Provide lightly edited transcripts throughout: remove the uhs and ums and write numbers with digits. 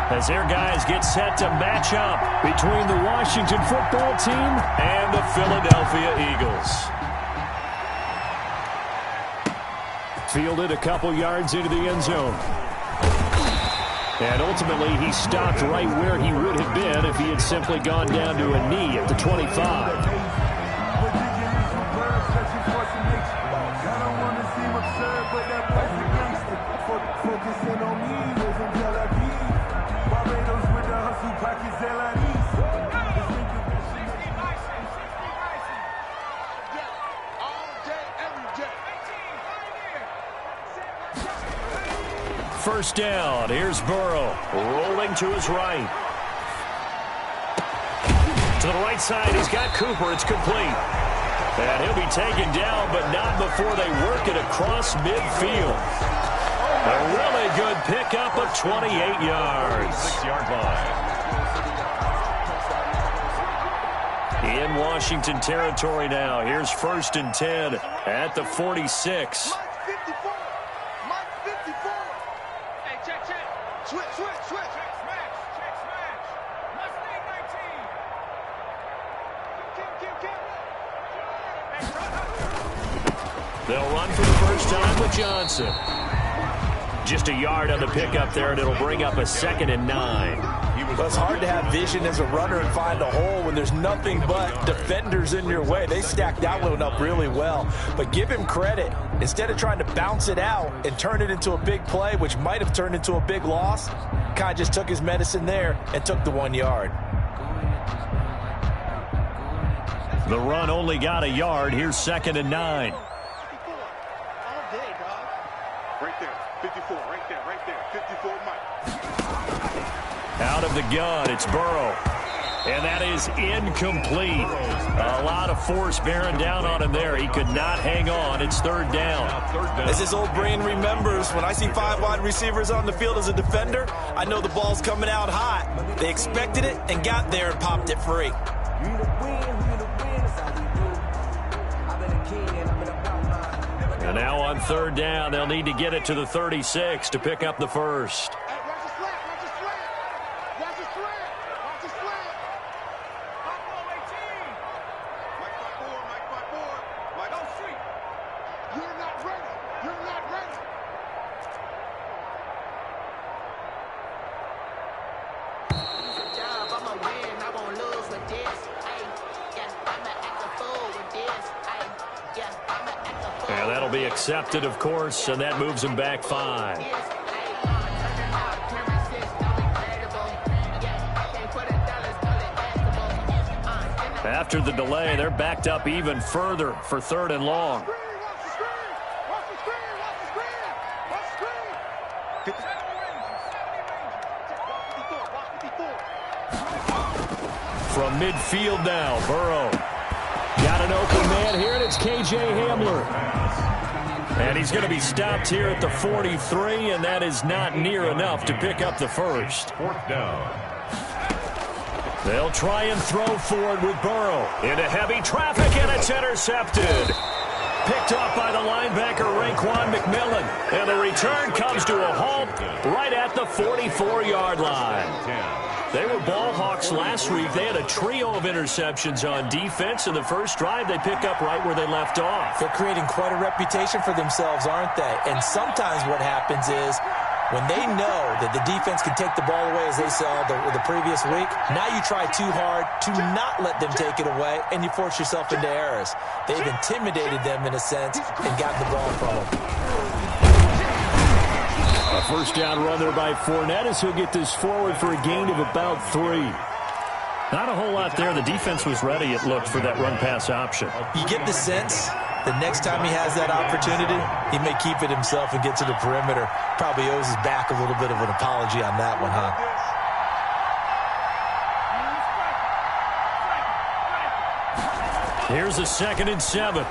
as their guys get set to match up between the Washington football team and the Philadelphia Eagles. Fielded a couple yards into the end zone. And ultimately, he stopped right where he would have been if he had simply gone down to a knee at the 25. First down. Here's Burrow rolling to his right. To the right side, he's got Cooper. It's complete. And he'll be taken down, but not before they work it across midfield. A really good pickup of 28 yards. 6-yard line. In Washington territory now. Here's 1st and 10 at the 46. They'll run for the first time with Johnson. Just a yard on the pickup there, and it'll bring up a 2nd and 9. Well, it's hard to have vision as a runner and find a hole when there's nothing but defenders in your way. They stacked that one up really well. But give him credit. Instead of trying to bounce it out and turn it into a big play, which might have turned into a big loss, kind of just took his medicine there and took the 1 yard. The run only got a yard. Here's 2nd and 9. Right there, 54, right there, 54, Mike. Out of the gun, it's Burrow. And that is incomplete. A lot of force bearing down on him there. He could not hang on. It's 3rd down. As his old brain remembers, when I see 5 wide receivers on the field as a defender, I know the ball's coming out hot. They expected it and got there and popped it free. And now on 3rd down, they'll need to get it to the 36 to pick up the first. And that'll be accepted, of course, and that moves him back 5. After the delay, they're backed up even further for 3rd and long. From midfield now, Burrow. Got an open man here, and it's K.J. Hamler. And he's going to be stopped here at the 43, and that is not near enough to pick up the first. 4th down. They'll try and throw forward with Burrow. Into heavy traffic, and it's intercepted. Picked off by the linebacker, Raekwon McMillan. And the return comes to a halt right at the 44-yard line. They were ball hawks last week. They had a trio of interceptions on defense. In the first drive, they pick up right where they left off. They're creating quite a reputation for themselves, aren't they? And sometimes what happens is when they know that the defense can take the ball away, as they saw the previous week, now you try too hard to not let them take it away, and you force yourself into errors. They've intimidated them in a sense and gotten the ball from them. A first down run there by Fournette as he'll get this forward for a gain of about 3. Not a whole lot there. The defense was ready, it looked, for that run-pass option. You get the sense the next time he has that opportunity, he may keep it himself and get to the perimeter. Probably owes his back a little bit of an apology on that one, huh? Here's a 2nd and 7.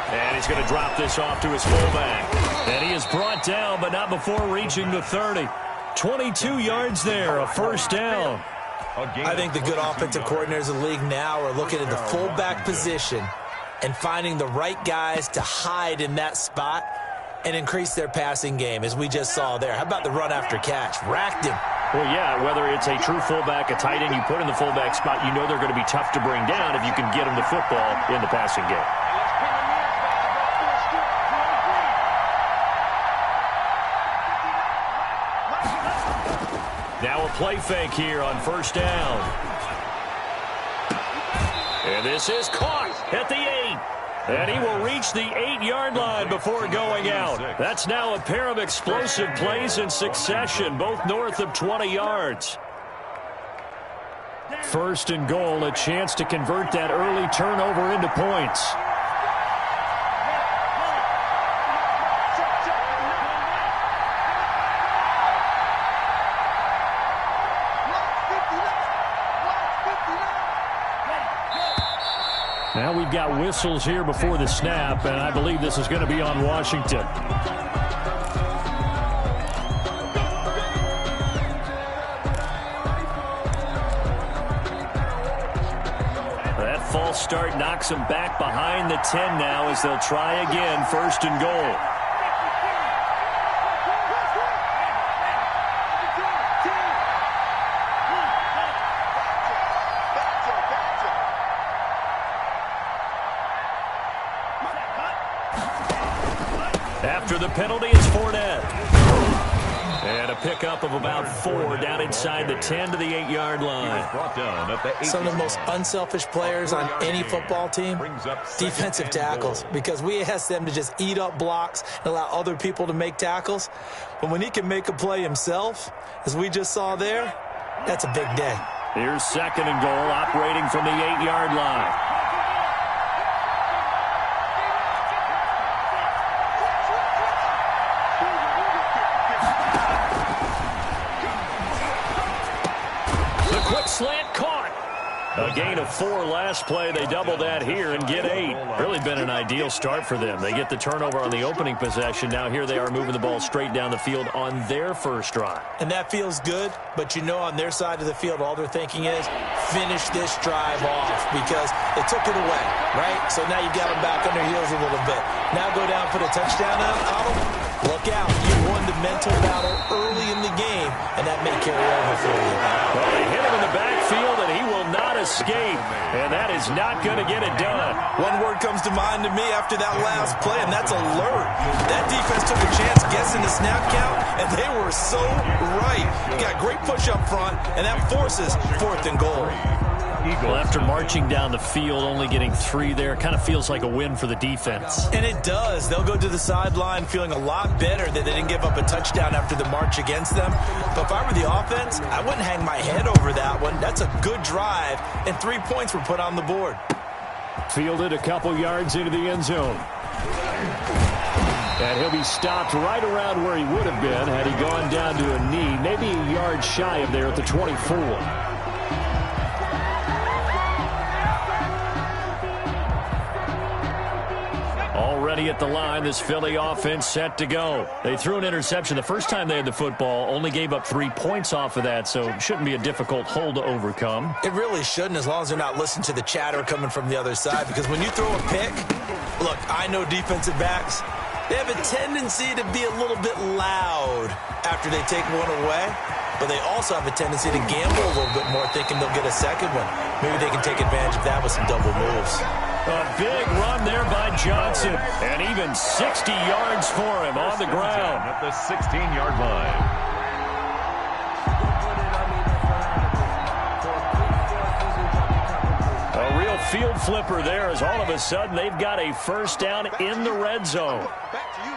And he's going to drop this off to his fullback. And he is brought down, but not before reaching the 30. 22 yards there, a first down. I think the good offensive coordinators in the league now are looking at the fullback position and finding the right guys to hide in that spot and increase their passing game, as we just saw there. How about the run after catch? Racked him. Well, yeah, whether it's a true fullback, a tight end you put in the fullback spot, you know they're going to be tough to bring down if you can get them the football in the passing game. Now a play fake here on first down. And this is caught at the 8. And he will reach the 8-yard line before going out. That's now a pair of explosive plays in succession, both north of 20 yards. First and goal, a chance to convert that early turnover into points. Now we've got whistles here before the snap, and I believe this is going to be on Washington. That false start knocks them back behind the 10 now as they'll try again, first and goal. After the penalty is Fournette. And a pickup of about 4 down inside the 10 to the 8-yard line. Some of the most unselfish players on any football team, defensive tackles, because we ask them to just eat up blocks and allow other people to make tackles. But when he can make a play himself, as we just saw there, that's a big day. Here's second and goal, operating from the 8-yard line. Slant caught. A gain of 4 last play. They double that here and get 8. Really been an ideal start for them. They get the turnover on the opening possession. Now here they are moving the ball straight down the field on their first drive. And that feels good, but you know on their side of the field all they're thinking is finish this drive off because they took it away, right? So now you got them back on their heels a little bit. Now go down, put a touchdown on them. Look out. You won the mental battle early in the game, and that may carry over for you. Well, they hit him in the backfield, and he will not escape. And that is not going to get it done. One word comes to mind to me after that last play, and that's alert. That defense took a chance guessing the snap count, and they were so right. You got great push up front, and that forces 4th and goal. Well, after marching down the field, only getting 3 there, kind of feels like a win for the defense. And it does. They'll go to the sideline feeling a lot better that they didn't give up a touchdown after the march against them. But if I were the offense, I wouldn't hang my head over that one. That's a good drive, and 3 points were put on the board. Fielded a couple yards into the end zone. And he'll be stopped right around where he would have been had he gone down to a knee, maybe a yard shy of there at the 24. Already at the line, this Philly offense set to go. They threw an interception the first time they had the football, only gave up 3 points off of that, so it shouldn't be a difficult hole to overcome. It really shouldn't, as long as they're not listening to the chatter coming from the other side, because when you throw a pick, look, I know defensive backs, they have a tendency to be a little bit loud after they take one away, but they also have a tendency to gamble a little bit more, thinking they'll get a second one. Maybe they can take advantage of that with some double moves. A big run there by Johnson, and even 60 yards for him on the ground. At the 16-yard line. A real field flipper there as all of a sudden they've got a first down in the red zone. Back to you.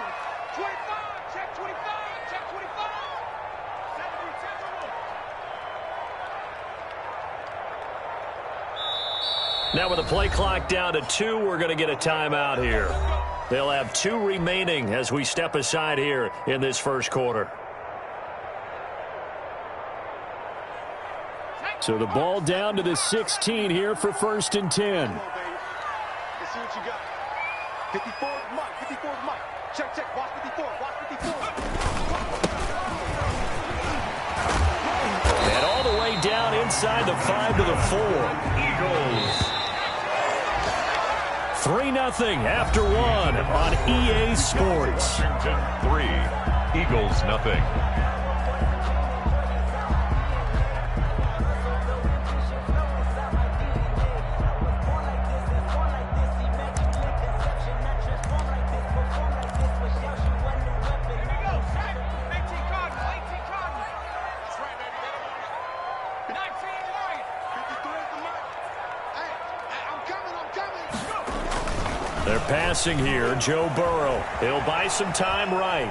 25, check 25, check 25. 70, Now with the play clock down to 2, we're going to get a timeout here. They'll have 2 remaining as we step aside here in this first quarter. So the ball down to the 16 here for first and 10. Let's see what you got. 54 is Mike. 54 is Mike. Check, check. Watch 54. Watch 54. And all the way down inside the 5 to the 4. Eagles. 3-0 after one on EA Sports. Washington 3, Eagles nothing. They're passing here. Joe Burrow. He'll buy some time right.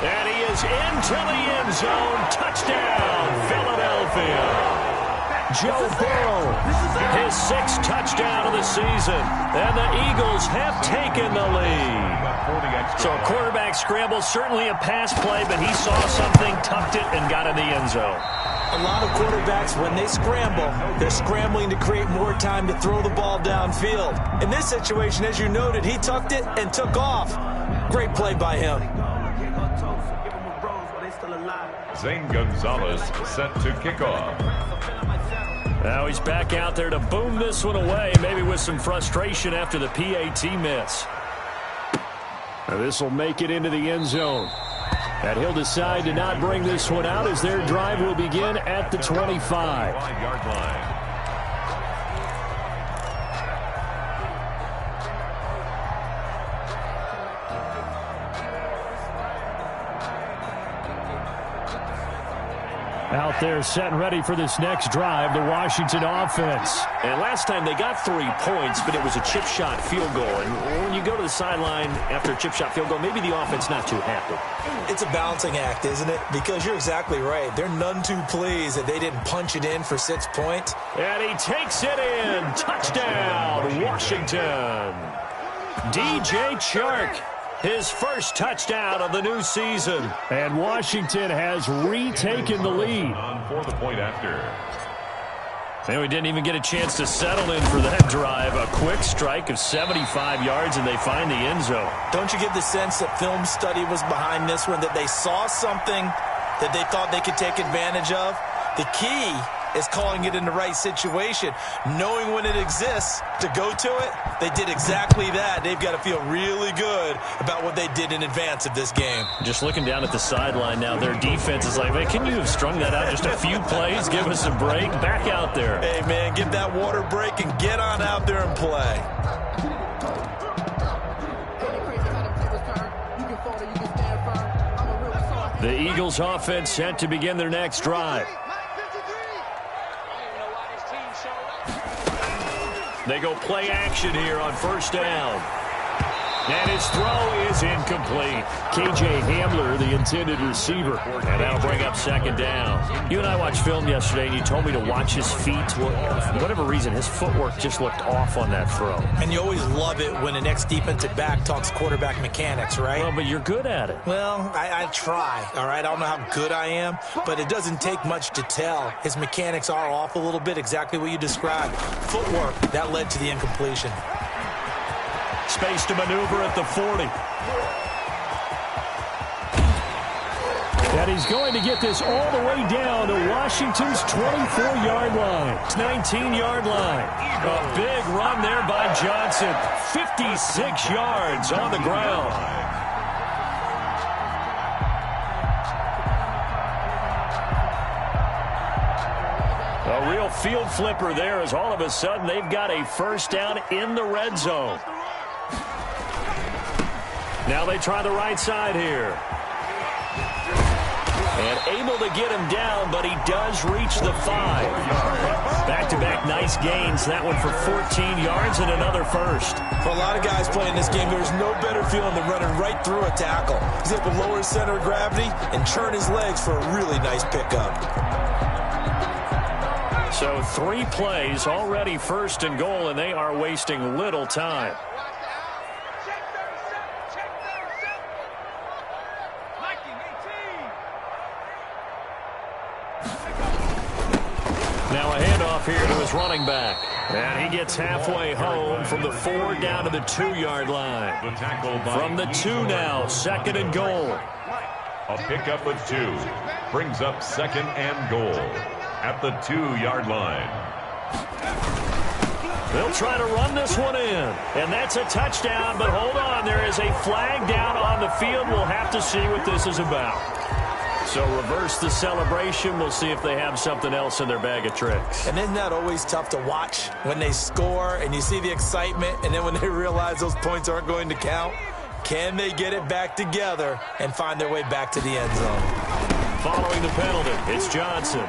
And he is into the end zone. Touchdown, Philadelphia. Joe Burrow, his 6th touchdown of the season. And the Eagles have taken the lead. So a quarterback scramble, certainly a pass play, but he saw something, tucked it, and got in the end zone. A lot of quarterbacks, when they scramble, they're scrambling to create more time to throw the ball downfield. In this situation, as you noted, he tucked it and took off. Great play by him. Zane Gonzalez set to kick off. Now he's back out there to boom this one away, maybe with some frustration after the PAT miss. This will make it into the end zone. And he'll decide to not bring this one out as their drive will begin at the 25. 5-yard line. Out there set and ready for this next drive, the Washington offense. And last time they got 3 points, but it was a chip shot field goal. And when you go to the sideline after a chip shot field goal, maybe the offense not too happy. It's a balancing act, isn't it? Because you're exactly right. They're none too pleased that they didn't punch it in for 6 points. And he takes it in. Touchdown, Washington. DJ Chark. His first touchdown of the new season. And Washington has retaken the lead. On for the point after. And we didn't even get a chance to settle in for that drive. A quick strike of 75 yards, and they find the end zone. Don't you get the sense that film study was behind this one, that they saw something that they thought they could take advantage of? The key is calling it in the right situation, knowing when it exists to go to it. They did exactly that. They've got to feel really good about what they did in advance of this game. Just looking down at the sideline now, their defense is like, man, can you have strung that out just a few plays? Give us a break. Back out there. Hey, man, give that water break and get on out there and play. The Eagles offense set to begin their next drive. They go play action here on first down. And his throw is incomplete. K.J. Hamler, the intended receiver. And that'll bring up second down. You and I watched film yesterday, and you told me to watch his feet. Well, for whatever reason, his footwork just looked off on that throw. And you always love it when an ex-defensive back talks quarterback mechanics, right? Well, but you're good at it. Well, I try, all right? I don't know how good I am, but it doesn't take much to tell. His mechanics are off a little bit, exactly what you described. Footwork, that led to the incompletion. Space to maneuver at the 40. And he's going to get this all the way down to Washington's 24-yard line. 19-yard line. A big run there by Johnson. 56 yards on the ground. A real field flipper there as all of a sudden they've got a first down in the red zone. Now they try the right side here. And able to get him down, but he does reach the 5. Back-to-back nice gains. That one for 14 yards and another first. For a lot of guys playing this game, there's no better feeling than running right through a tackle. He's able to lower his center of gravity and turn his legs for a really nice pickup. So 3 plays, already first and goal, and they are wasting little time. Now a handoff here to his running back. And he gets halfway home from the 4 down to the 2-yard line. The tackle by From the 2 now, second and goal. A pickup of 2 brings up second and goal at the 2-yard line. They'll try to run this one in. And that's a touchdown, but hold on. There is a flag down on the field. We'll have to see what this is about. So reverse the celebration. We'll see if they have something else in their bag of tricks. And isn't that always tough to watch when they score and you see the excitement, and then when they realize those points aren't going to count? Can they get it back together and find their way back to the end zone? Following the penalty, it's Johnson.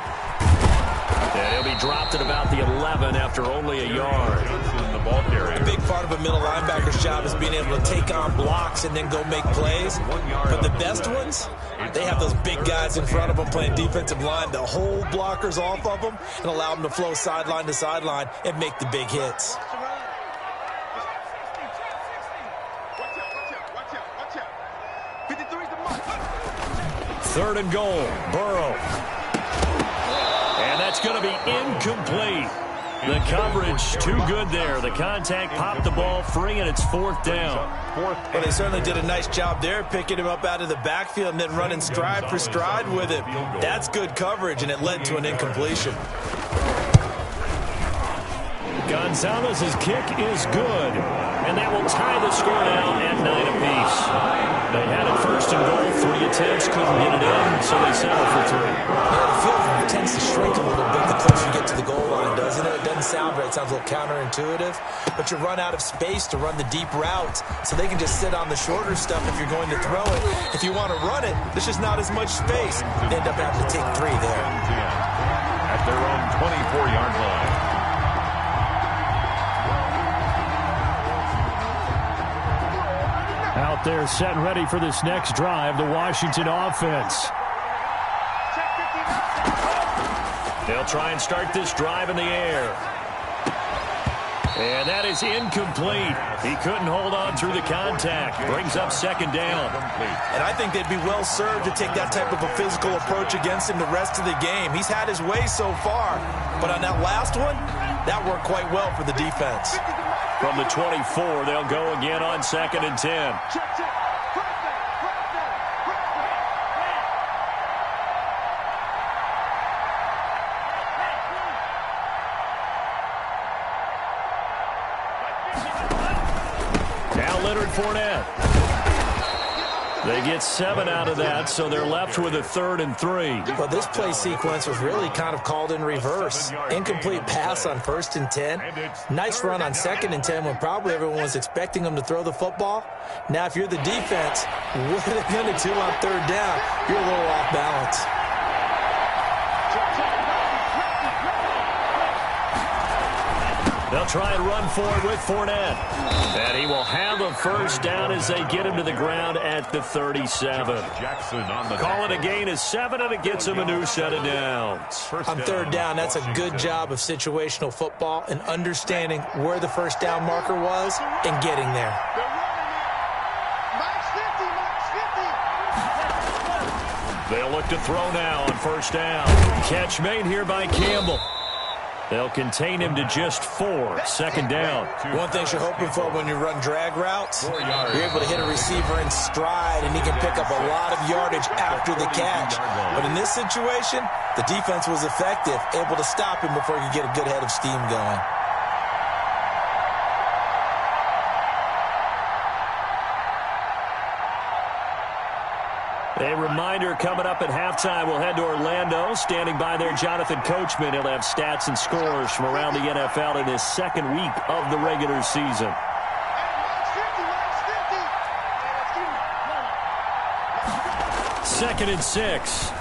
And he'll be dropped at about the 11 after only a yard. A big part of a middle linebacker's job is being able to take on blocks and then go make plays. But the best ones, they have those big guys in front of them playing defensive line that hold blockers off of them and allow them to flow sideline to sideline and make the big hits. Third and goal, Burrow. And that's going to be incomplete. The coverage too good there. The contact popped the ball free, and it's fourth down. Well, they certainly did a nice job there, picking him up out of the backfield and then running stride for stride with him. That's good coverage, and it led to an incompletion. Gonzalez's kick is good, and that will tie the score now at 9 apiece. They had it first and goal, 3 attempts, couldn't get it in, so they settled for 3. The field tends to shrink a little bit the closer you get to the goal line, doesn't it? It doesn't sound right. It sounds a little counterintuitive, but you run out of space to run the deep routes, so they can just sit on the shorter stuff if you're going to throw it. If you want to run it, there's just not as much space. They end up having to take 3 there. At their own 24-yard line. Out there set and ready for this next drive, the Washington offense. They'll try and start this drive in the air. And that is incomplete. He couldn't hold on through the contact. Brings up second down. And I think they'd be well served to take that type of a physical approach against him the rest of the game. He's had his way so far. But on that last one, that worked quite well for the defense. From the 24, they'll go again on second and 10. Now Leonard Fournette. They get 7 out of that, so they're left with a 3rd and 3. Well, this play sequence was really kind of called in reverse. Incomplete pass on 1st and 10. Nice run on 2nd and 10 when probably everyone was expecting them to throw the football. Now, if you're the defense, what are they going to do on 3rd down? You're a little off balance. They'll try and run forward with Fournette. And he will have a first down as they get him to the ground at the 37. Call it a gain of 7, and it gets him a new set of downs. On 3rd down, that's a good job of situational football and understanding where the first down marker was and getting there. They'll look to throw now on 1st down. Catch made here by Campbell. They'll contain him to just 4. 2nd down. One thing you're hoping for when you run drag routes, you're able to hit a receiver in stride, and he can pick up a lot of yardage after the catch. But in this situation, the defense was effective, able to stop him before he could get a good head of steam going. A reminder coming up at halftime, we'll head to Orlando. Standing by there, Jonathan Coachman. He'll have stats and scores from around the NFL in his 2nd week of the regular season. 2nd and 6.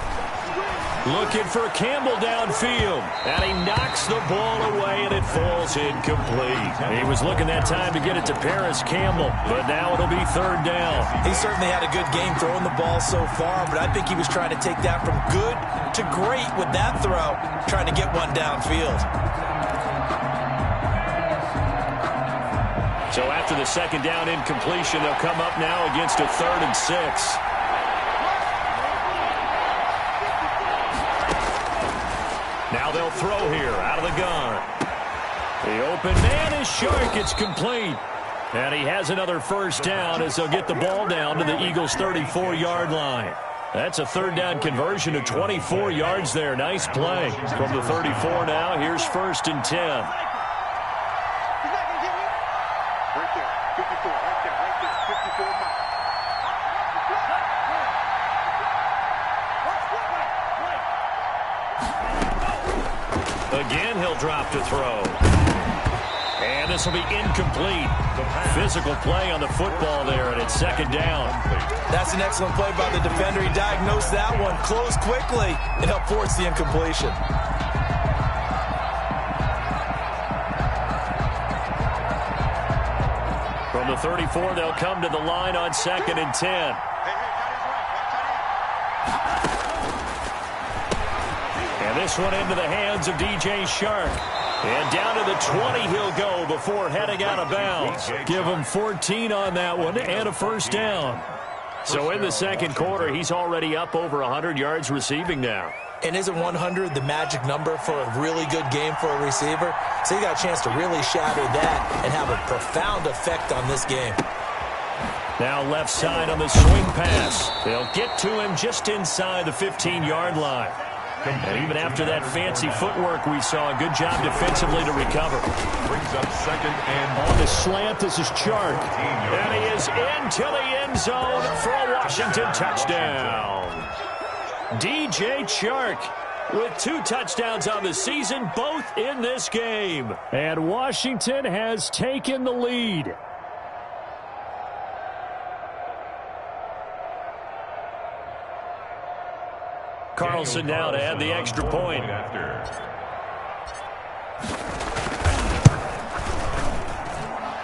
Looking for Campbell downfield. And he knocks the ball away, and it falls incomplete. He was looking that time to get it to Paris Campbell, but now it'll be 3rd down. He certainly had a good game throwing the ball so far, but I think he was trying to take that from good to great with that throw, trying to get one downfield. So after the 2nd down incompletion, they'll come up now against a 3rd and 6. Now they'll throw here out of the gun. The open man is Shark. It's complete. And he has another first down as they'll get the ball down to the Eagles' 34-yard line. That's a 3rd down conversion of 24 yards there. Nice play. From the 34 now, here's 1st and 10. Again, he'll drop to throw. And this will be incomplete. Physical play on the football there, and it's second down. That's an excellent play by the defender. He diagnosed that one, closed quickly, and helped force the incompletion. From the 34, they'll come to the line on 2nd and 10. And this one into the hands of DJ Shark. And down to the 20 he'll go before heading out of bounds. Give him 14 on that one and a first down. So in the second quarter, he's already up over 100 yards receiving now. And isn't 100 the magic number for a really good game for a receiver? So he got a chance to really shatter that and have a profound effect on this game. Now left side on the swing pass. They'll get to him just inside the 15-yard line. And even after that fancy footwork we saw, a good job defensively to recover. Brings up 2nd and on the slant, this is Chark. And he is into the end zone for a Washington touchdown. DJ Chark with 2 touchdowns on the season, both in this game. And Washington has taken the lead. Carlson now to add the extra point.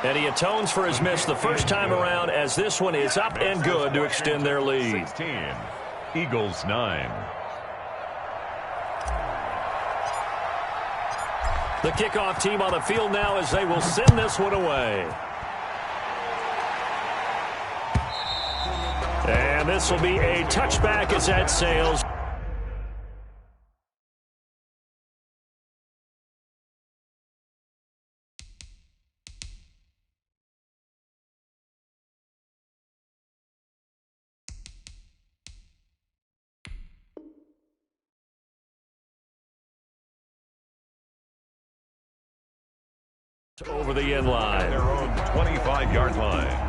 And he atones for his miss the first time around, as this one is up and good to extend their lead. 16, Eagles 9. The kickoff team on the field now as they will send this one away. And this will be a touchback as that sails. Over the end line. Their own 25-yard line.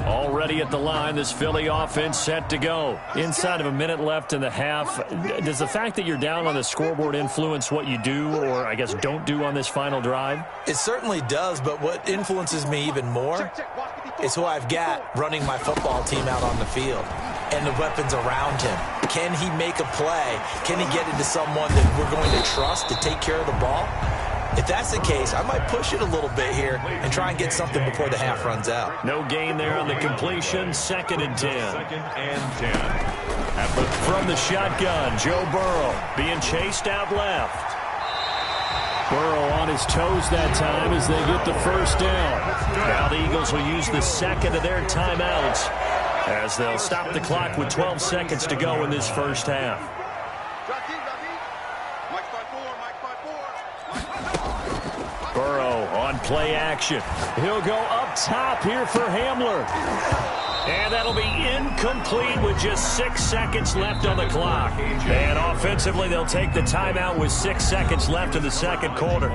Already at the line, this Philly offense set to go. Inside of a minute left in the half. Does the fact that you're down on the scoreboard influence what you do, or I guess don't do on this final drive? It certainly does, but what influences me even more is who I've got running my football team out on the field and the weapons around him. Can he make a play? Can he get into someone that we're going to trust to take care of the ball? If that's the case, I might push it a little bit here and try and get something before the half runs out. No gain there on the completion. 2nd and 10. 2nd and 10. From the shotgun, Joe Burrow being chased out left. Burrow on his toes that time as they get the first down. Now the Eagles will use the second of their timeouts as they'll stop the clock with 12 seconds to go in this first half. Burrow on play action. He'll go up top here for Hamler. And that'll be incomplete with just 6 seconds left on the clock. And offensively, they'll take the timeout with 6 seconds left in the second quarter.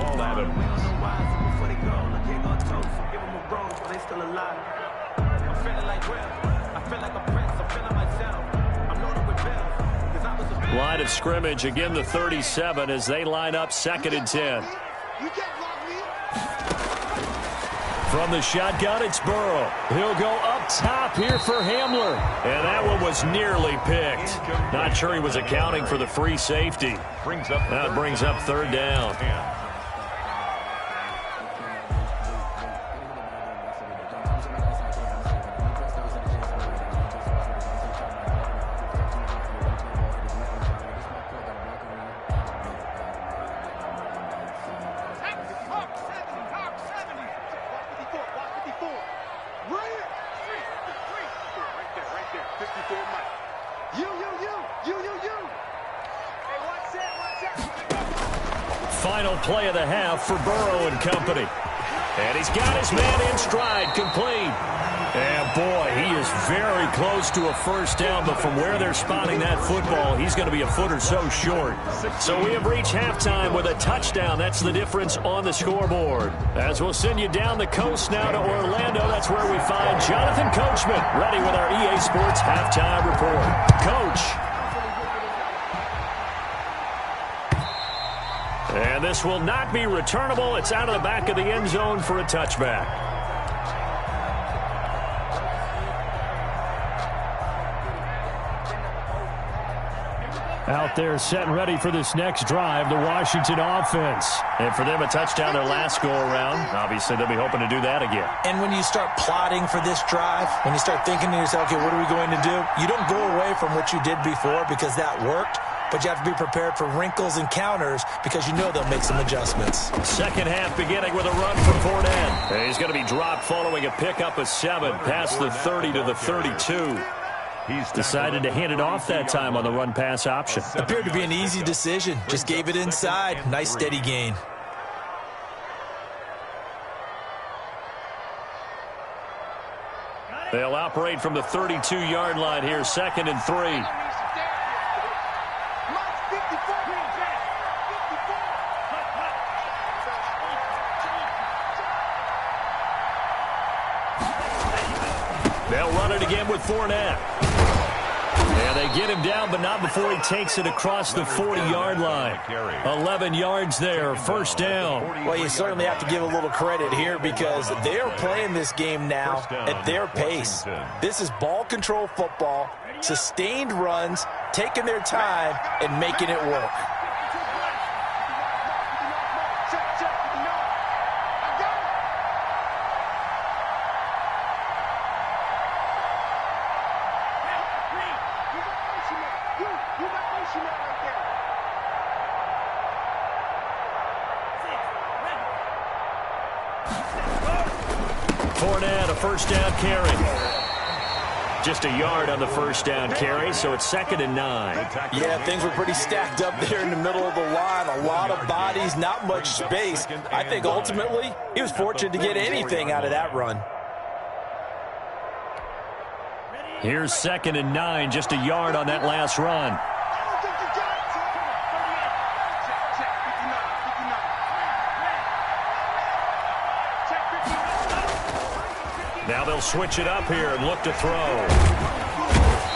Line of scrimmage, again the 37 as they line up 2nd and 10. From the shotgun, it's Burrow. He'll go up top here for Hamler. And that one was nearly picked. Not sure he was accounting for the free safety. That brings up 3rd down. Final play of the half for Burrow and company. And he's got his man in stride, complete. And, boy, he is very close to a first down, but from where they're spotting that football, he's going to be a foot or so short. So we have reached halftime with a touchdown. That's the difference on the scoreboard. As we'll send you down the coast now to Orlando, that's where we find Jonathan Coachman, ready with our EA Sports Halftime Report. Coach. And this will not be returnable. It's out of the back of the end zone for a touchback. Out there set and ready for this next drive, the Washington offense. And for them, a touchdown their last go-around. Obviously, they'll be hoping to do that again. And when you start plotting for this drive, when you start thinking to yourself, okay, what are we going to do? You don't go away from what you did before because that worked, but you have to be prepared for wrinkles and counters because you know they'll make some adjustments. Second half beginning with a run from Fournette. And he's going to be dropped following a pickup of 7 past the 30 to the 32. He's decided to hand it off that time on the run-pass option. Appeared to be an easy decision. Just gave it inside. Nice steady gain. They'll operate from the 32-yard line here, 2nd and 3. They'll run it again with Fournette. And they get him down, but not before he takes it across the 40-yard line. 11 yards there, first down. Well, you certainly have to give a little credit here because they're playing this game now at their pace. This is ball control football, sustained runs, taking their time, and making it work. Fournette, a first down carry. Just a yard on the first down carry, so it's 2nd and 9. Yeah, things were pretty stacked up there in the middle of the line. A lot of bodies, not much space. I think ultimately he was fortunate to get anything out of that run. Here's 2nd and 9, just a yard on that last run. Now they'll switch it up here and look to throw.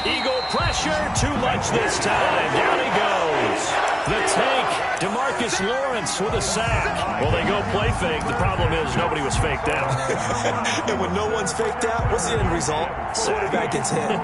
Eagle pressure, too much this time. Down he goes. The tank, DeMarcus Lawrence with a sack. Well, they go play fake. The problem is nobody was faked out. And when no one's faked out, what's the end result? Quarterback gets hit.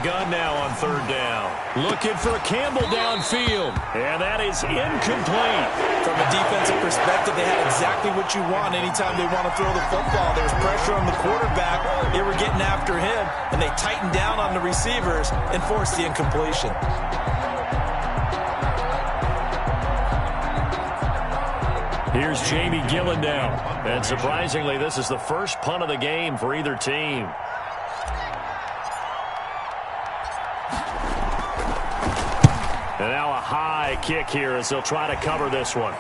Gun now on 3rd down. Looking for Campbell downfield. And that is incomplete. From a defensive perspective, they had exactly what you want anytime they want to throw the football. There was pressure on the quarterback. They were getting after him, and they tightened down on the receivers and forced the incompletion. Here's Jamie Gillen now. And surprisingly, this is the first punt of the game for either team. And now a high kick here as they'll try to cover this one.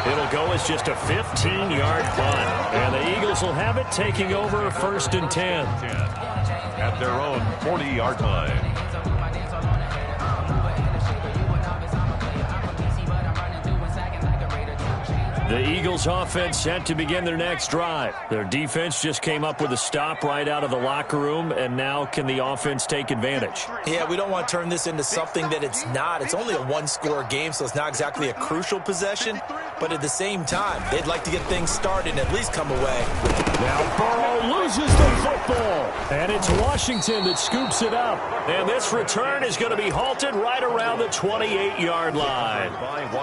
It'll go as just a 15-yard punt. And the Eagles will have it taking over 1st and 10. At their own 40-yard line. The Eagles offense set to begin their next drive. Their defense just came up with a stop right out of the locker room, and now can the offense take advantage? Yeah, we don't want to turn this into something that it's not. It's only a one-score game, so it's not exactly a crucial possession. But at the same time, they'd like to get things started and at least come away. Now Burrow loses the football, and it's Washington that scoops it up. And this return is going to be halted right around the 28-yard line.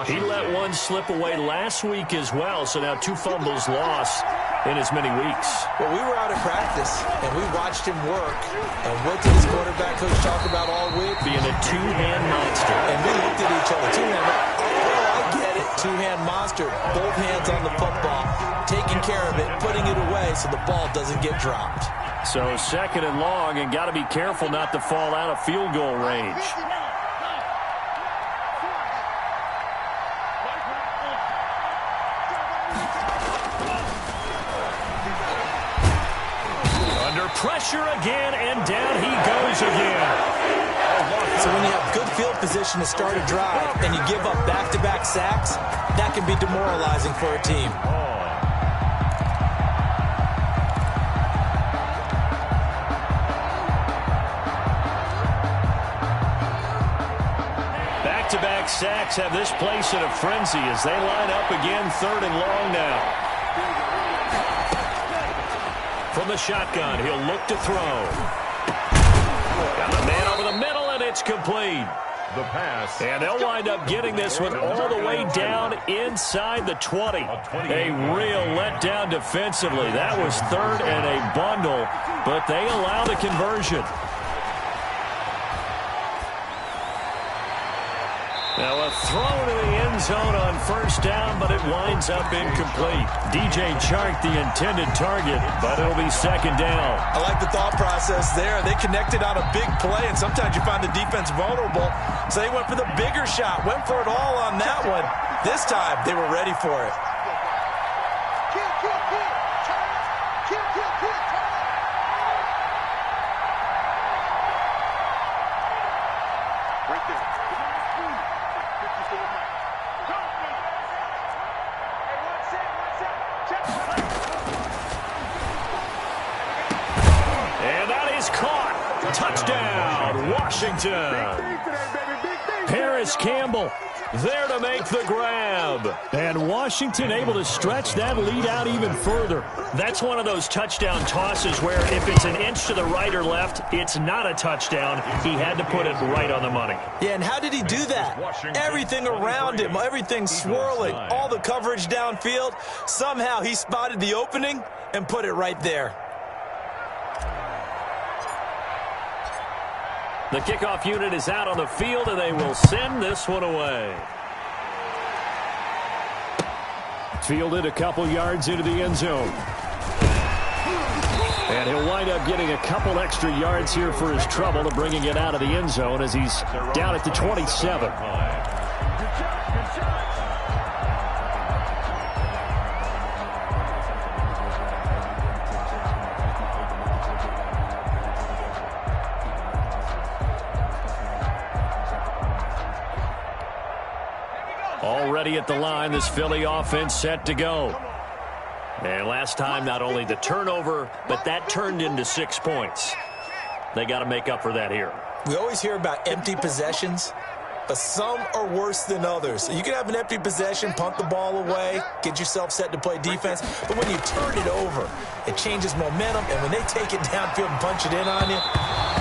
He let one slip away last week as well, so now 2 fumbles lost. in as many weeks. Well, we were out at practice, and we watched him work. And what did his quarterback coach talk about all week? Being a two-hand monster. And we looked at each other. Two-hand, oh, I get it. Two-hand monster. Both hands on the football, taking care of it, putting it away so the ball doesn't get dropped. So 2nd and long, and got to be careful not to fall out of field goal range. Under pressure again, and down he goes again. So when you have good field position to start a drive and you give up back-to-back sacks, that can be demoralizing for a team. Back-to-back sacks have this place in a frenzy as they line up again 3rd and long now. From the shotgun, he'll look to throw. Got the man over the middle, and it's complete. The pass. And they'll wind up getting this one all the way down inside the 20. A real letdown defensively. That was 3rd and a bundle, but they allow the conversion. Now a throw to the end zone on 1st down, but it winds up incomplete. DJ Chark, the intended target, but it'll be 2nd down. I like the thought process there. They connected on a big play, and sometimes you find the defense vulnerable. So they went for the bigger shot, went for it all on that one. This time, they were ready for it. Touchdown, Washington. Paris Campbell there to make the grab. And Washington able to stretch that lead out even further. That's one of those touchdown tosses where if it's an inch to the right or left, it's not a touchdown. He had to put it right on the money. Yeah, and how did he do that? Everything around him, everything swirling, all the coverage downfield. Somehow he spotted the opening and put it right there. The kickoff unit is out on the field, and they will send this one away. Fielded a couple yards into the end zone. And he'll wind up getting a couple extra yards here for his trouble to bringing it out of the end zone as he's down at the 27. Already at the line, this Philly offense set to go. And last time, not only the turnover, but that turned into 6 points. They got to make up for that here. We always hear about empty possessions, but some are worse than others. You can have an empty possession, punt the ball away, get yourself set to play defense, but when you turn it over, it changes momentum, and when they take it downfield and punch it in on you,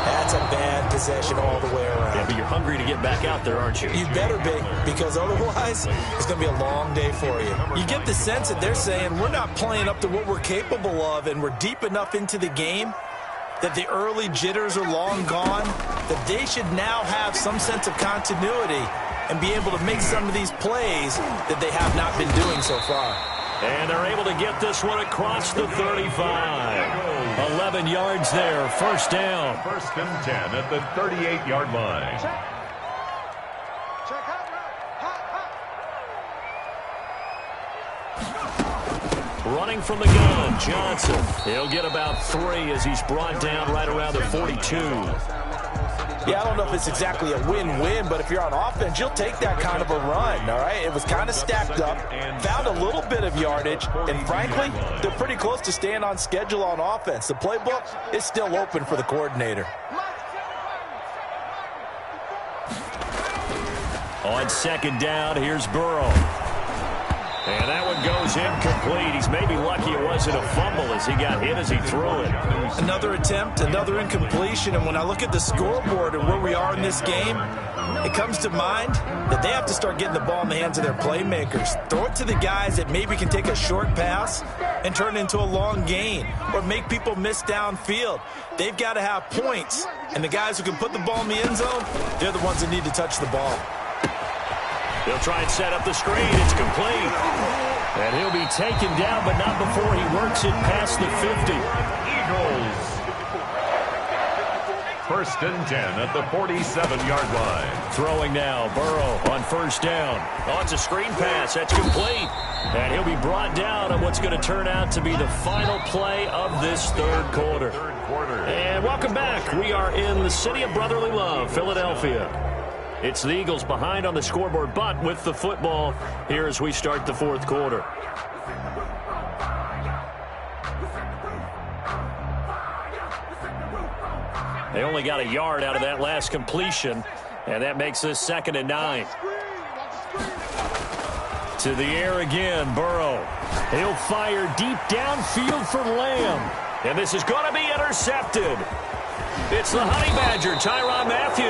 that's a bad possession all the way around. Yeah, but you're hungry to get back out there, aren't you? You better be, because otherwise, it's going to be a long day for you. You get the sense that they're saying, we're not playing up to what we're capable of, and we're deep enough into the game that the early jitters are long gone, that they should now have some sense of continuity and be able to make some of these plays that they have not been doing so far. And they're able to get this one across the 35. 11 yards there, 1st down. 1st and 10 at the 38-yard line. Running from the gun, Johnson. He'll get about 3 as he's brought down right around the 42. Yeah, I don't know if it's exactly a win-win, but if you're on offense, you'll take that kind of a run, all right? It was kind of stacked up, found a little bit of yardage, and frankly, they're pretty close to staying on schedule on offense. The playbook is still open for the coordinator. On 2nd down, here's Burrow. And that one goes incomplete. He's maybe lucky it wasn't a fumble as he got hit as he threw it. Another attempt, another incompletion, and when I look at the scoreboard and where we are in this game, it comes to mind that they have to start getting the ball in the hands of their playmakers. Throw it to the guys that maybe can take a short pass and turn it into a long gain or make people miss downfield. They've got to have points, and the guys who can put the ball in the end zone, they're the ones that need to touch the ball. He'll try and set up the screen. It's complete. And he'll be taken down, but not before he works it past the 50. Eagles. 1st and 10 at the 47-yard line. Throwing now. Burrow on 1st down. Oh, it's a screen pass. That's complete. And he'll be brought down on what's going to turn out to be the final play of this third quarter. And welcome back. We are in the city of brotherly love, Philadelphia. It's the Eagles behind on the scoreboard, but with the football here as we start the fourth quarter. They only got a yard out of that last completion, and that makes this 2nd and 9. To the air again, Burrow. He'll fire deep downfield for Lamb, and this is going to be intercepted. It's the Honey Badger, Tyrann Mathieu,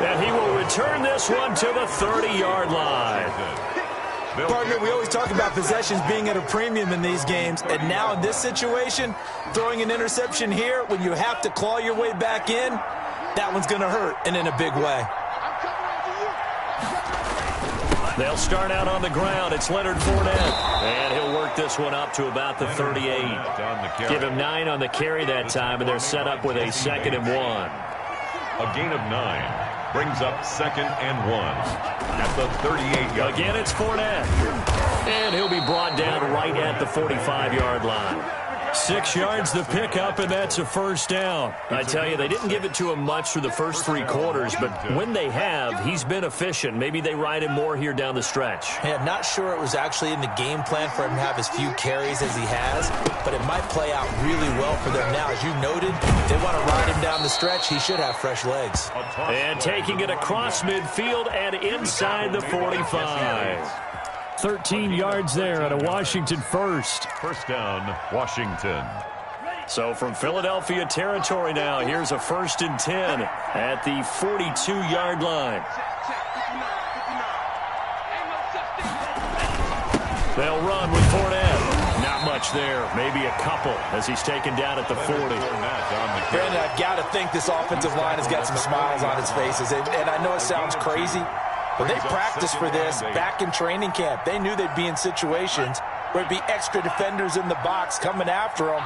and he will return this one to the 30-yard line. Partner, we always talk about possessions being at a premium in these games, and now in this situation, throwing an interception here when you have to claw your way back in, that one's going to hurt, and in a big way. They'll start out on the ground. It's Leonard Fournette, and he'll work this one up to about the 38. Give him 9 on the carry that time, and they're set up with a 2nd and 1. A gain of 9 brings up 2nd and 1 at the 38-yard. Again, it's Fournette, and he'll be brought down right at the 45-yard line. 6 yards to pick up, and that's a 1st down. I tell you, they didn't give it to him much through the first 3 quarters, but when they have, he's been efficient. Maybe they ride him more here down the stretch. Hey, I'm not sure it was actually in the game plan for him to have as few carries as he has, but it might play out really well for them now. As you noted, they want to ride him down the stretch. He should have fresh legs. And taking it across midfield and inside the 45. 13 yards there at a Washington 1st. 1st down, Washington. So from Philadelphia territory now, here's a 1st and 10 at the 42-yard line. They'll run with Fournette. Not much there, maybe a couple as he's taken down at the 40. Brandon, I've got to think this offensive line has got some smiles on its faces, and I know it sounds crazy, but they practiced for this back in training camp. They knew they'd be in situations where it'd be extra defenders in the box coming after them,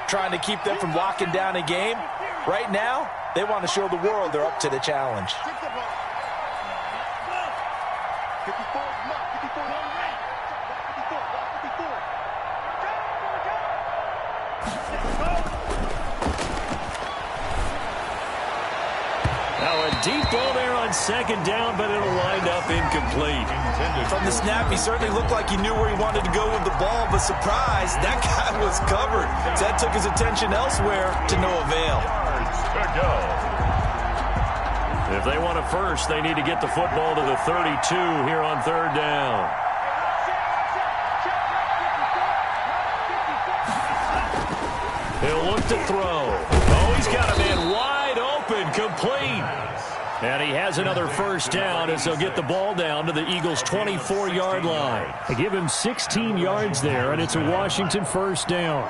trying to keep them from locking down a game. Right now, they want to show the world they're up to the challenge. Now a deep ball there on 2nd down, but it'll wind up incomplete. From the snap, he certainly looked like he knew where he wanted to go with the ball, but surprise, that guy was covered. So that took his attention elsewhere to no avail. If they want a first, they need to get the football to the 32 here on 3rd down. He'll look to throw. Oh, he's got a man wide open, complete. And he has another 1st down as they'll get the ball down to the Eagles' 24-yard line. They give him 16 yards there, and it's a Washington 1st down.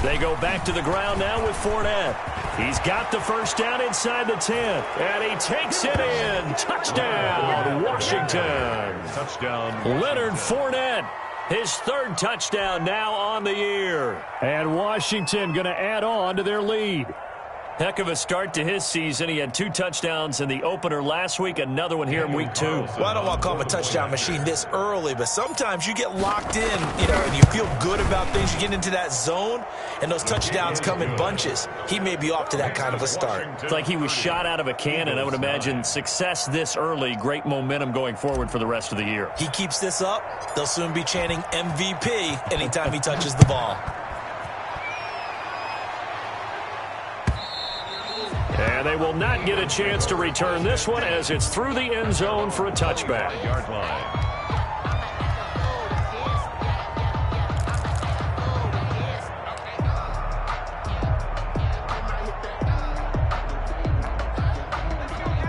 They go back to the ground now with Fournette. He's got the 1st down inside the 10, and he takes it in. Touchdown, Washington. Touchdown. Leonard Fournette, his 3rd touchdown now on the year. And Washington going to add on to their lead. Heck of a start to his season. He had 2 touchdowns in the opener last week, another one here in week 2. Well, I don't want to call him a touchdown machine this early, but sometimes you get locked in, and you feel good about things. You get into that zone, and those touchdowns come in bunches. He may be off to that kind of a start. It's like he was shot out of a cannon. I would imagine success this early, great momentum going forward for the rest of the year. He keeps this up, they'll soon be chanting MVP anytime he touches the ball. And they will not get a chance to return this one as it's through the end zone for a touchback. Yard line.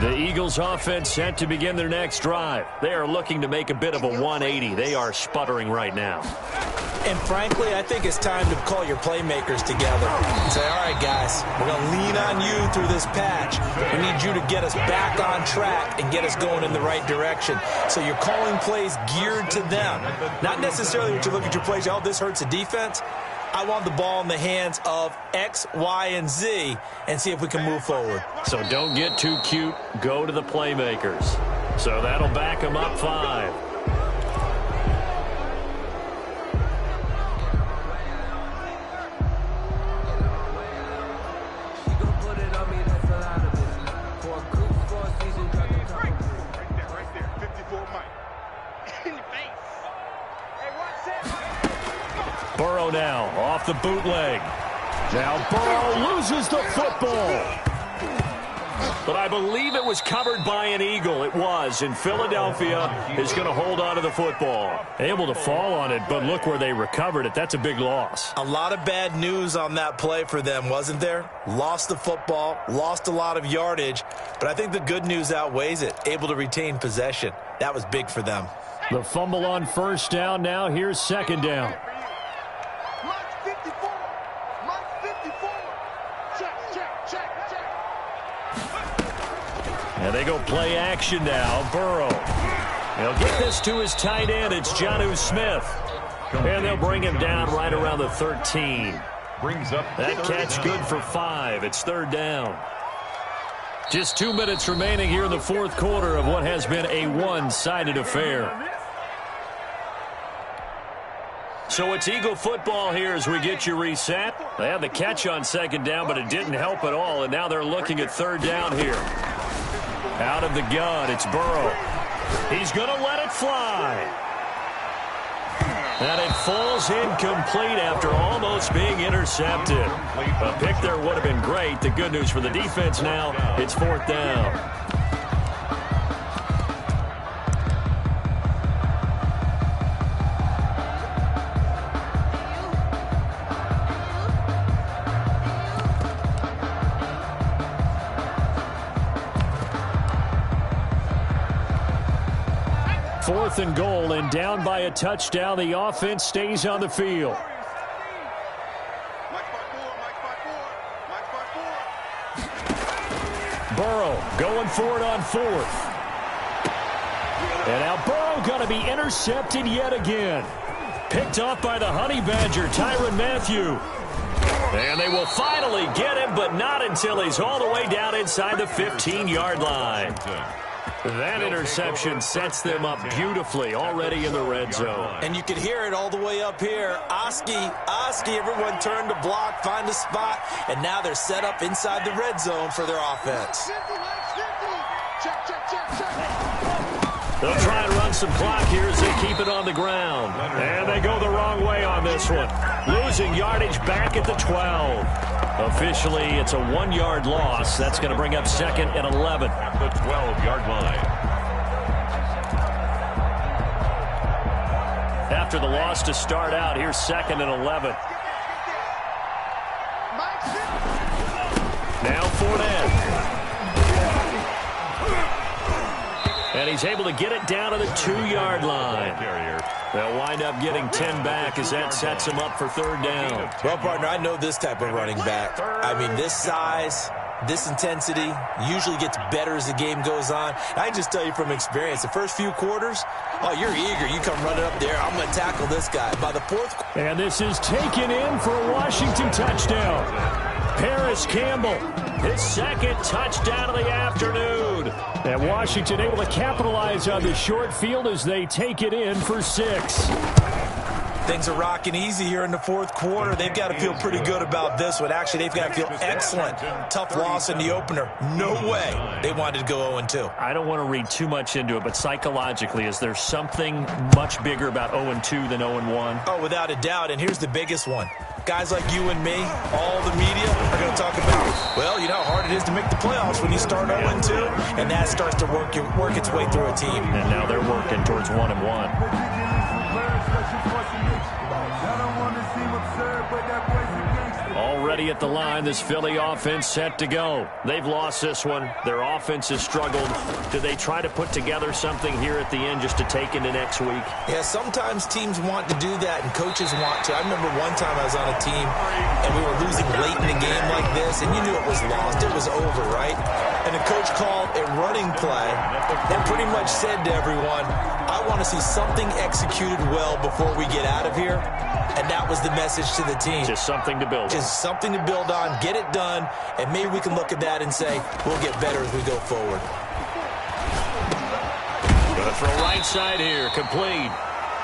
The Eagles offense set to begin their next drive. They are looking to make a bit of a 180. They are sputtering right now. And frankly, I think it's time to call your playmakers together and say, all right, guys, we're going to lean on you through this patch. We need you to get us back on track and get us going in the right direction. So you're calling plays geared to them. Not necessarily when you look at your plays, oh, this hurts the defense. I want the ball in the hands of X, Y, and Z and see if we can move forward. So don't get too cute. Go to the playmakers. So that'll back them up 5. Burrow now off the bootleg. Now Burrow loses the football. But I believe it was covered by an Eagle. It was, and Philadelphia is going to hold on to the football. Able to fall on it, but look where they recovered it. That's a big loss. A lot of bad news on that play for them, wasn't there? Lost the football, lost a lot of yardage, but I think the good news outweighs it. Able to retain possession. That was big for them. The fumble on first down. Now here's second down. And they go play action now. Burrow. He'll get this to his tight end. It's Jonnu Smith. And they'll bring him down right around the 13. Brings up that catch good for 5. It's third down. Just 2 minutes remaining here in the fourth quarter of what has been a one-sided affair. So it's Eagle football here as we get you reset. They had the catch on second down, but it didn't help at all. And now they're looking at third down here. Out of the gun, it's Burrow. He's going to let it fly. And it falls incomplete after almost being intercepted. A pick there would have been great. The good news for the defense now, it's fourth down. Fourth and goal, and down by a touchdown. The offense stays on the field. Burrow going for it on fourth. And now Burrow going to be intercepted yet again. Picked off by the Honey Badger, Tyrann Mathieu. And they will finally get him, but not until he's all the way down inside the 15-yard line. That interception sets them up beautifully already in the red zone. And you could hear it all the way up here. Oski, everyone turned to block, find a spot, and now they're set up inside the red zone for their offense. They'll try and run some clock here as they keep it on the ground. And they go the wrong way on this one. Losing yardage back at the 12. Officially, it's a 1-yard loss. That's going to bring up second and 11. At the 12-yard line. After the loss to start out, here's second and 11. Now Fournette. And he's able to get it down to the 2-yard line. They'll wind up getting 10 back as that sets him up for third down. Well, partner, I know this type of running back. I mean, this size, this intensity usually gets better as the game goes on. I can just tell you from experience, the first few quarters, oh, you're eager. You come running up there. I'm going to tackle this guy. By the fourth quarter. And this is taken in for a Washington touchdown. Paris Campbell, his second touchdown of the afternoon. And Washington able to capitalize on the short field as they take it in for 6. Things are rocking easy here in the fourth quarter. They've got to feel pretty good about this one. Actually, they've got to feel excellent. Tough loss in the opener. No way they wanted to go 0-2. I don't want to read too much into it, but psychologically, is there something much bigger about 0-2 than 0-1? Oh, without a doubt, and here's the biggest one. Guys like you and me, all the media, are going to talk about, well, you know how hard it it is to make the playoffs when you start 0-2, and that starts to work its way through a team. And now they're working towards 1-1. Already at the line, this Philly offense set to go. They've lost this one. Their offense has struggled. Do they try to put together something here at the end just to take into next week? Yeah, sometimes teams want to do that and coaches want to. I remember one time I was on a team and we were losing late in a game like this, and you knew it was lost. It was over, right? And the coach called a running play and pretty much said to everyone, I want to see something executed well before we get out of here. And that was the message to the team. Just something to build on. Just something to build on, get it done, and maybe we can look at that and say, we'll get better as we go forward. Going to throw right side here, complete.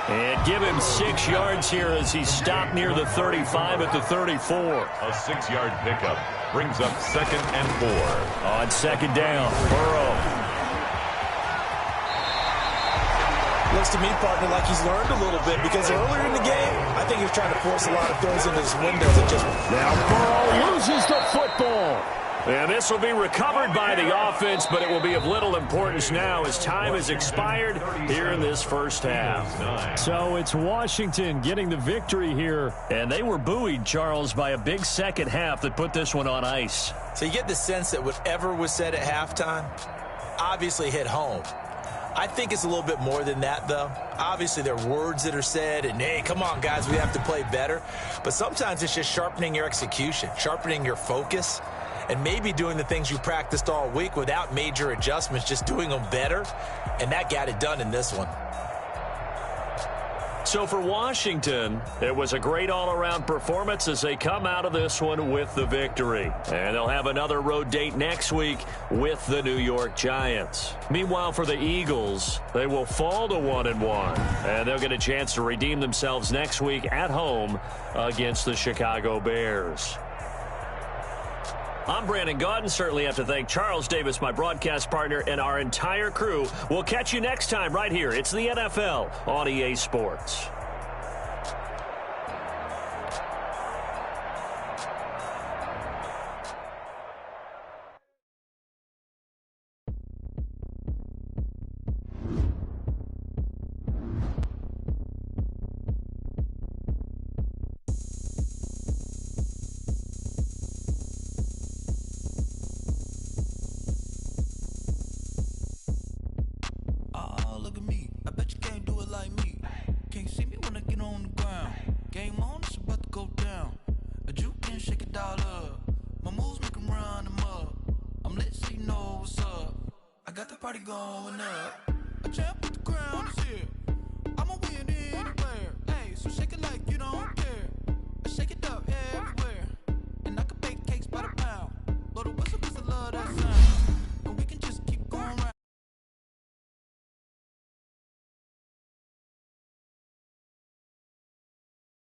And give him 6 yards here as he stopped near the 35 at the 34. A 6-yard pickup brings up 2nd and 4. On 2nd down, Burrow. Looks to me, partner, like he's learned a little bit because earlier in the game, I think he was trying to force a lot of throws into his windows. And just now Burrow loses the football. And this will be recovered by the offense, but it will be of little importance now as time has expired here in this first half. So it's Washington getting the victory here. And they were buoyed, Charles, by a big second half that put this one on ice. So you get the sense that whatever was said at halftime obviously hit home. I think it's a little bit more than that, though. Obviously, there are words that are said, and, hey, come on, guys, we have to play better. But sometimes it's just sharpening your execution, sharpening your focus, and maybe doing the things you practiced all week without major adjustments, just doing them better. And that got it done in this one. So for Washington, it was a great all-around performance as they come out of this one with the victory. And they'll have another road date next week with the New York Giants. Meanwhile, for the Eagles, they will fall to 1-1. And they'll get a chance to redeem themselves next week at home against the Chicago Bears. I'm Brandon Gaudin. Certainly have to thank Charles Davis, my broadcast partner, and our entire crew. We'll catch you next time right here. It's the NFL on EA Sports. Party going up. A champ with the crown is here. I'ma win anywhere. Hey, so shake it like you don't care.